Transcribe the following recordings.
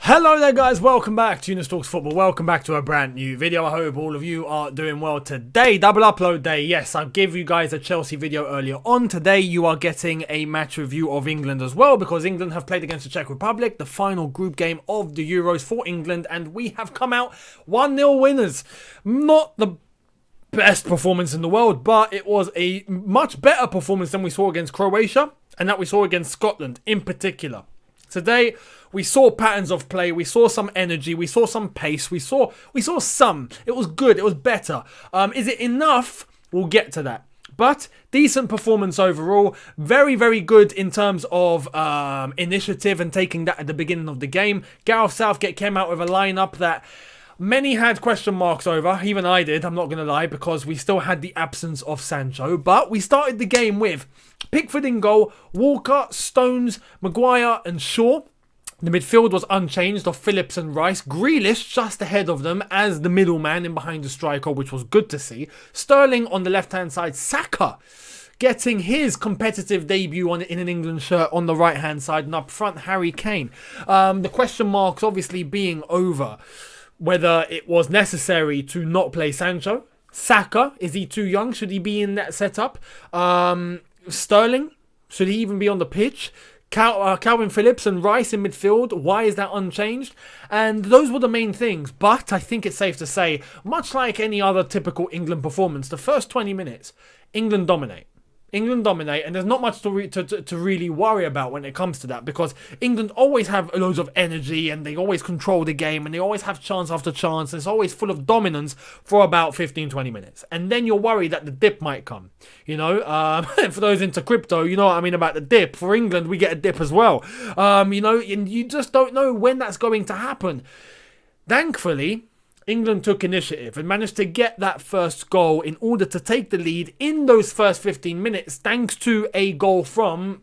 Hello there guys, welcome back to Younes Talks Football, welcome back to a brand new video. I hope all of you are doing well today. Double upload day, yes, I gave you guys a Chelsea video earlier on. Today you are getting a match review of England as well, because England have played against the Czech Republic, the final group game of the Euros for England, and we have come out 1-0 winners. Not the best performance in the world, but it was a much better performance than we saw against Croatia, and that we saw against Scotland in particular. Today, we saw patterns of play, we saw some energy, we saw some pace, we saw some. It was good, it was better. Is it enough? We'll get to that. But decent performance overall. Very, very good in terms of initiative and taking that at the beginning of the game. Gareth Southgate came out with a lineup that many had question marks over. Even I did, I'm not going to lie, because we still had the absence of Sancho. But we started the game with Pickford in goal, Walker, Stones, Maguire and Shaw. The midfield was unchanged of Phillips and Rice. Grealish just ahead of them as the middleman in behind the striker, which was good to see. Sterling on the left-hand side. Saka getting his competitive debut in an England shirt on the right-hand side. And up front, Harry Kane. The question marks obviously being over whether it was necessary to not play Sancho. Saka, is he too young? Should he be in that setup? Sterling, should he even be on the pitch? Calvin Phillips and Rice in midfield, why is that unchanged? And those were the main things. But I think it's safe to say, much like any other typical England performance, the first 20 minutes, England dominate. England dominate, and there's not much to really worry about when it comes to that, because England always have loads of energy and they always control the game and they always have chance after chance. It's always full of dominance for about 15-20 minutes, and then you're worried that the dip might come. You know, for those into crypto, you know what I mean about the dip. For England, we get a dip as well. You know, and you just don't know when that's going to happen. Thankfully, England took initiative and managed to get that first goal in order to take the lead in those first 15 minutes, thanks to a goal from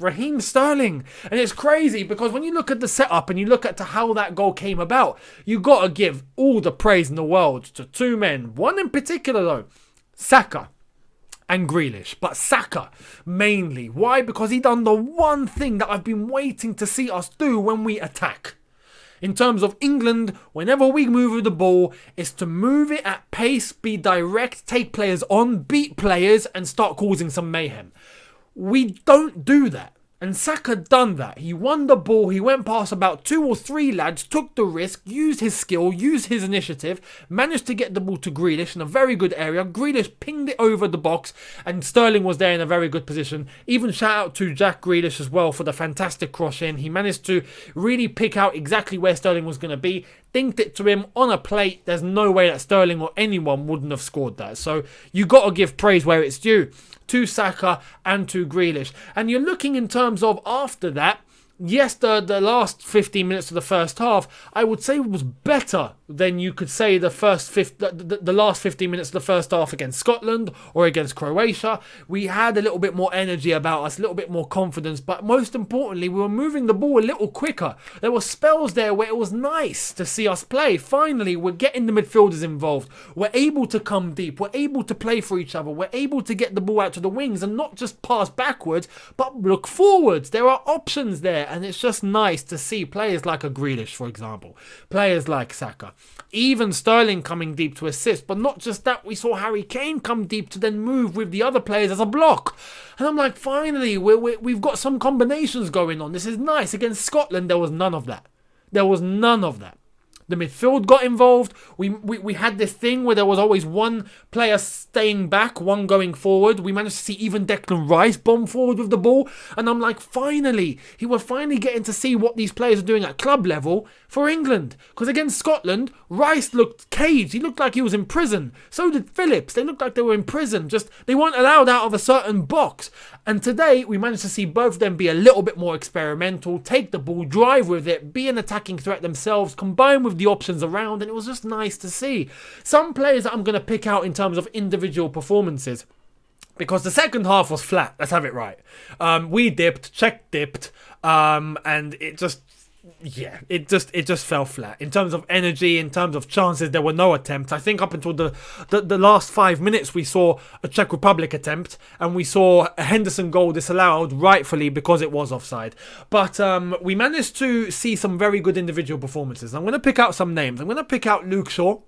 Raheem Sterling. And it's crazy because when you look at the setup and you look at how that goal came about, you got to give all the praise in the world to two men. One in particular though, Saka and Grealish, but Saka mainly. Why? Because he done the one thing that I've been waiting to see us do when we attack. In terms of England, whenever we move with the ball, is to move it at pace, be direct, take players on, beat players, and start causing some mayhem. We don't do that. And Saka done that. He won the ball, he went past about 2 or 3 lads, took the risk, used his skill, used his initiative, managed to get the ball to Grealish in a very good area. Grealish pinged it over the box, and Sterling was there in a very good position. Even shout out to Jack Grealish as well for the fantastic cross in. He managed to really pick out exactly where Sterling was going to be, dinked it to him on a plate. There's no way that Sterling or anyone wouldn't have scored that. So you got to give praise where it's due to Saka and to Grealish. And you're looking in terms of after that, yes, the last 15 minutes of the first half, I would say was better than you could say the last 15 minutes of the first half against Scotland or against Croatia. We had a little bit more energy about us, a little bit more confidence, but most importantly, we were moving the ball a little quicker. There were spells there where it was nice to see us play. Finally, we're getting the midfielders involved. We're able to come deep. We're able to play for each other. We're able to get the ball out to the wings and not just pass backwards, but look forwards. There are options there. And it's just nice to see players like a Grealish, for example, players like Saka, even Sterling coming deep to assist. But not just that, we saw Harry Kane come deep to then move with the other players as a block. And I'm like, finally, we've got some combinations going on. This is nice. Against Scotland, there was none of that. There was none of that. The midfield got involved. We had this thing where there was always one player staying back, one going forward. We managed to see even Declan Rice bomb forward with the ball. And I'm like, finally, we're finally getting to see what these players are doing at club level for England. Because against Scotland, Rice looked caged. He looked like he was in prison. So did Phillips. They looked like they were in prison. Just they weren't allowed out of a certain box. And today, we managed to see both of them be a little bit more experimental, take the ball, drive with it, be an attacking threat themselves, combine with the options around, and it was just nice to see. Some players that I'm going to pick out in terms of individual performances, because the second half was flat, let's have it right. We dipped, Czech dipped, and it just yeah, it just fell flat in terms of energy, in terms of chances. There were no attempts. I think up until the last 5 minutes, we saw a Czech Republic attempt, and we saw a Henderson goal disallowed, rightfully because it was offside. But we managed to see some very good individual performances. I'm going to pick out some names. I'm going to pick out Luke Shaw.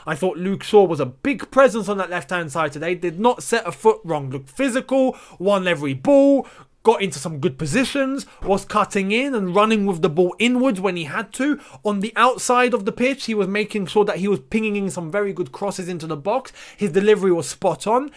I thought Luke Shaw was a big presence on that left-hand side today. Did not set a foot wrong. Looked physical, won every ball, got into some good positions, was cutting in and running with the ball inwards when he had to. On the outside of the pitch, he was making sure that he was pinging in some very good crosses into the box. His delivery was spot on.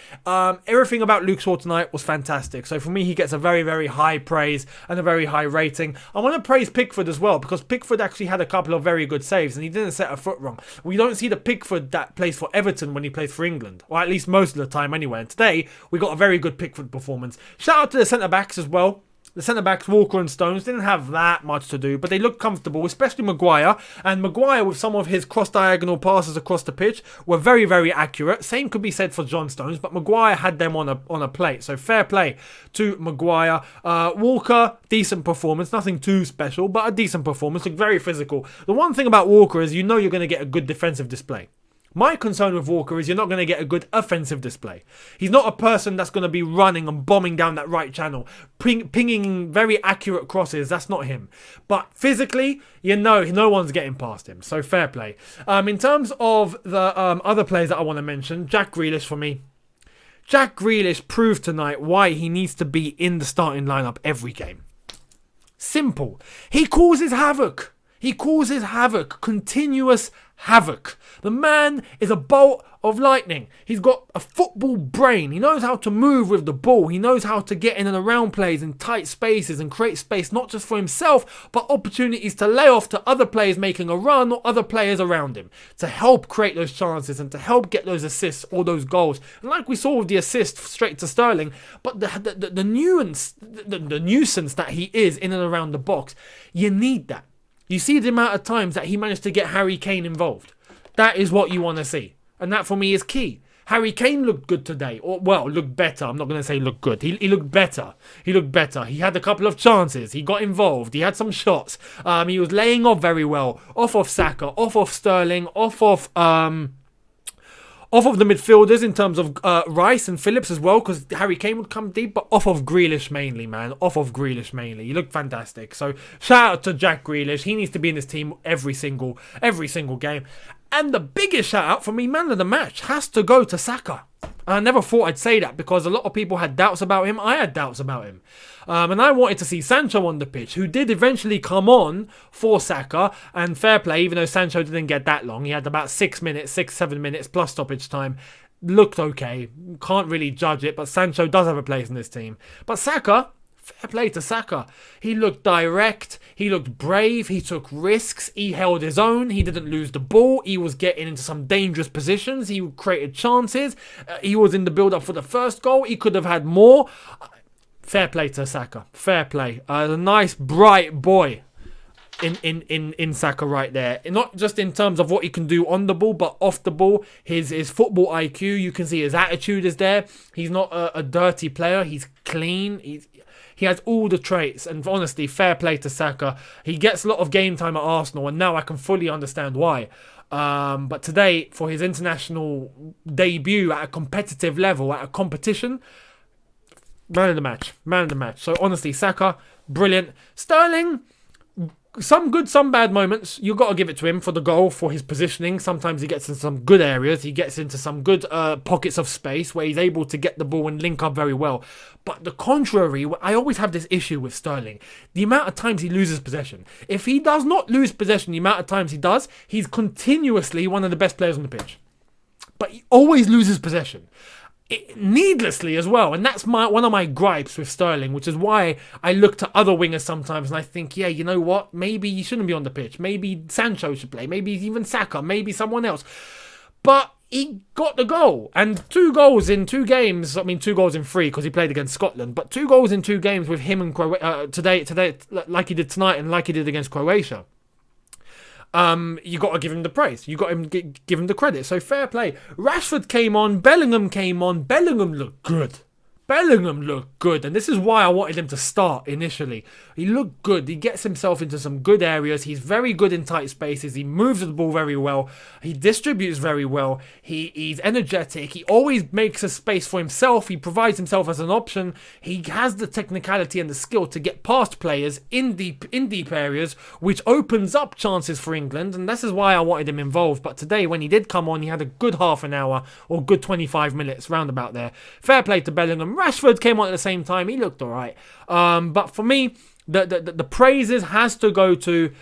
Everything about Luke Shaw tonight was fantastic. So for me, he gets a very, very high praise and a very high rating. I want to praise Pickford as well, because Pickford actually had a couple of very good saves and he didn't set a foot wrong. We don't see the Pickford that plays for Everton when he plays for England, or at least most of the time anyway. And today, we got a very good Pickford performance. Shout out to the centre-backs as well. The centre-backs, Walker and Stones, didn't have that much to do, but they looked comfortable, especially Maguire. And Maguire, with some of his cross-diagonal passes across the pitch, were very, very accurate. Same could be said for John Stones, but Maguire had them on a plate. So fair play to Maguire. Walker, decent performance. Nothing too special, but a decent performance. Looked very physical. The one thing about Walker is you know you're going to get a good defensive display. My concern with Walker is you're not going to get a good offensive display. He's not a person that's going to be running and bombing down that right channel, pinging very accurate crosses. That's not him. But physically, you know, no one's getting past him. So fair play. In terms of the other players that I want to mention, Jack Grealish for me. Jack Grealish proved tonight why he needs to be in the starting lineup every game. Simple. He causes havoc. He causes havoc. Continuous havoc. The man is a bolt of lightning. He's got a football brain. He knows how to move with the ball. He knows how to get in and around plays in tight spaces and create space not just for himself, but opportunities to lay off to other players making a run or other players around him to help create those chances and to help get those assists or those goals. And like we saw with the assist straight to Sterling, but the nuisance that he is in and around the box, you need that. You see the amount of times that he managed to get Harry Kane involved. That is what you want to see. And that for me is key. Harry Kane looked good today. Or, well, looked better. I'm not going to say looked good. He looked better. He looked better. He had a couple of chances. He got involved. He had some shots. He was laying off very well. Off of Saka. Off of Sterling. Off of the midfielders in terms of Rice and Phillips as well, because Harry Kane would come deep, but off of Grealish mainly, man. Off of Grealish mainly. He looked fantastic. So shout out to Jack Grealish. He needs to be in this team every single game. And the biggest shout out for me, man of the match, has to go to Saka. I never thought I'd say that because a lot of people had doubts about him. I had doubts about him. And I wanted to see Sancho on the pitch, who did eventually come on for Saka. And fair play, even though Sancho didn't get that long. He had about 7 minutes plus stoppage time. Looked okay. Can't really judge it, but Sancho does have a place in this team. But Saka, fair play to Saka. He looked direct. He looked brave. He took risks. He held his own. He didn't lose the ball. He was getting into some dangerous positions. He created chances. He was in the build-up for the first goal. He could have had more. Fair play to Saka. Fair play. A nice, bright boy in Saka right there. Not just in terms of what he can do on the ball, but off the ball. His football IQ, you can see his attitude is there. He's not a dirty player. He's clean. He has all the traits, and honestly, fair play to Saka. He gets a lot of game time at Arsenal, and now I can fully understand why. But today, for his international debut at a competitive level, at a competition, man of the match. So honestly, Saka, brilliant. Sterling, some good, some bad moments. You've got to give it to him for the goal, for his positioning. Sometimes he gets in some good areas. He gets into some good pockets of space where he's able to get the ball and link up very well. But the contrary, I always have this issue with Sterling. The amount of times he loses possession. If he does not lose possession the amount of times he does, he's continuously one of the best players on the pitch. But he always loses possession. Needlessly as well, and that's one of my gripes with Sterling, which is why I look to other wingers sometimes and I think, yeah, you know what, maybe he shouldn't be on the pitch, maybe Sancho should play, maybe even Saka, maybe someone else. But he got the goal, and 2 goals in 2 games. I mean, 2 goals in 3 because he played against Scotland, but 2 goals in 2 games with him and today, like he did tonight and like he did against Croatia. You got to give him the praise. You got to give him the credit. So fair play. Rashford came on. Bellingham came on. Bellingham looked good. Bellingham looked good, and this is why I wanted him to start initially. He looked good. He gets himself into some good areas. He's very good in tight spaces. He moves the ball very well. He distributes very well. He's energetic. He always makes a space for himself. He provides himself as an option. He has the technicality and the skill to get past players in deep areas, which opens up chances for England, and this is why I wanted him involved. But today, when he did come on, he had a good half an hour or good 25 minutes roundabout there. Fair play to Bellingham. Rashford came on at the same time. He looked all right. But for me, the praises has to go to,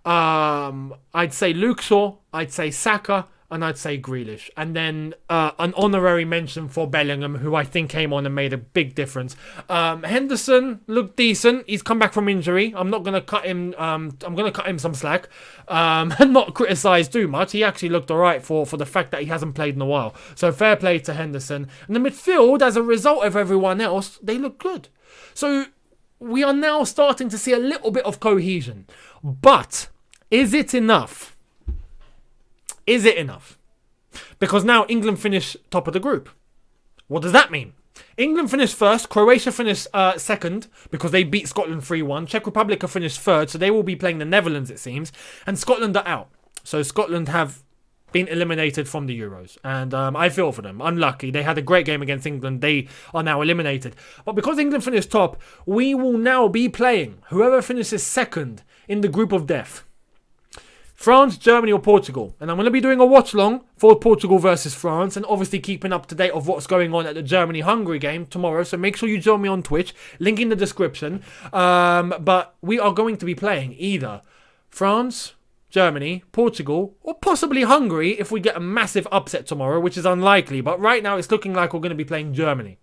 I'd say Luke Shaw, I'd say Saka, and I'd say Grealish. And then an honorary mention for Bellingham, who I think came on and made a big difference. Henderson looked decent. He's come back from injury. I'm not going to cut him. I'm going to cut him some slack and not criticise too much. He actually looked all right for the fact that he hasn't played in a while. So fair play to Henderson. And the midfield, as a result of everyone else, they look good. So we are now starting to see a little bit of cohesion. But is it enough? Is it enough? Because now England finish top of the group. What does that mean? England finished first. Croatia finished second because they beat Scotland 3-1. Czech Republic have finished third, so they will be playing the Netherlands, it seems. And Scotland are out. So Scotland have been eliminated from the Euros. And I feel for them. Unlucky. They had a great game against England. They are now eliminated. But because England finished top, we will now be playing whoever finishes second in the group of death. France, Germany or Portugal. And I'm going to be doing a watch long for Portugal versus France and obviously keeping up to date of what's going on at the Germany-Hungary game tomorrow. So make sure you join me on Twitch. Link in the description. But we are going to be playing either France, Germany, Portugal or possibly Hungary if we get a massive upset tomorrow, which is unlikely. But right now it's looking like we're going to be playing Germany.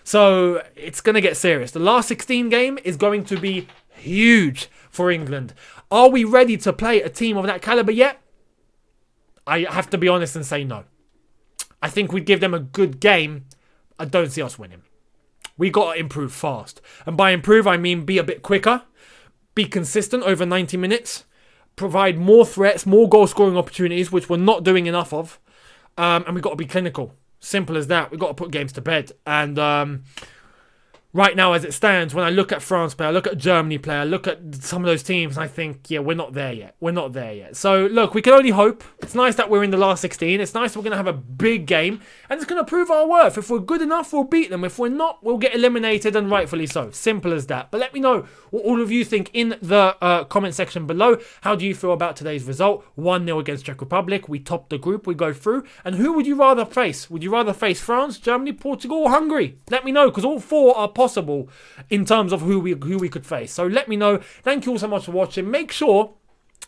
So it's going to get serious. The last 16 game is going to be huge for England. Are we ready to play a team of that caliber yet? I have to be honest and say no. I think we'd give them a good game. I don't see us winning. We got to improve fast. And by improve, I mean be a bit quicker. Be consistent over 90 minutes. Provide more threats, more goal-scoring opportunities, which we're not doing enough of. And we've got to be clinical. Simple as that. We've got to put games to bed. And right now, as it stands, when I look at France play, I look at Germany play, I look at some of those teams, and I think, yeah, we're not there yet. We're not there yet. So, look, we can only hope. It's nice that we're in the last 16. It's nice we're going to have a big game, and it's going to prove our worth. If we're good enough, we'll beat them. If we're not, we'll get eliminated, and rightfully so. Simple as that. But let me know what all of you think in the comment section below. How do you feel about today's result? 1-0 against Czech Republic. We topped the group. We go through. And who would you rather face? Would you rather face France, Germany, Portugal, or Hungary? Let me know, because all four are possible in terms of who we could face. So let me know. Thank you all so much for watching. Make sure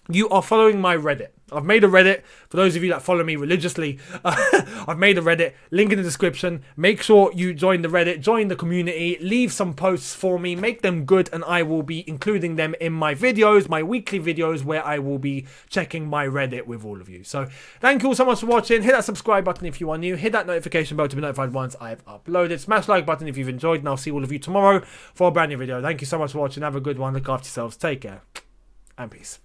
you are following my Reddit. I've made a Reddit for those of you that follow me religiously. I've made a Reddit, link in the description. Make sure you join the Reddit, join the community, leave some posts for me, make them good, and I will be including them in my videos, my weekly videos, where I will be checking my Reddit with all of you. So thank you all so much for watching. Hit that subscribe button if you are new. Hit that notification bell to be notified once I've uploaded. Smash like button if you've enjoyed, and I'll see all of you tomorrow for a brand new video. Thank you so much for watching. Have a good one. Look after yourselves. Take care and peace.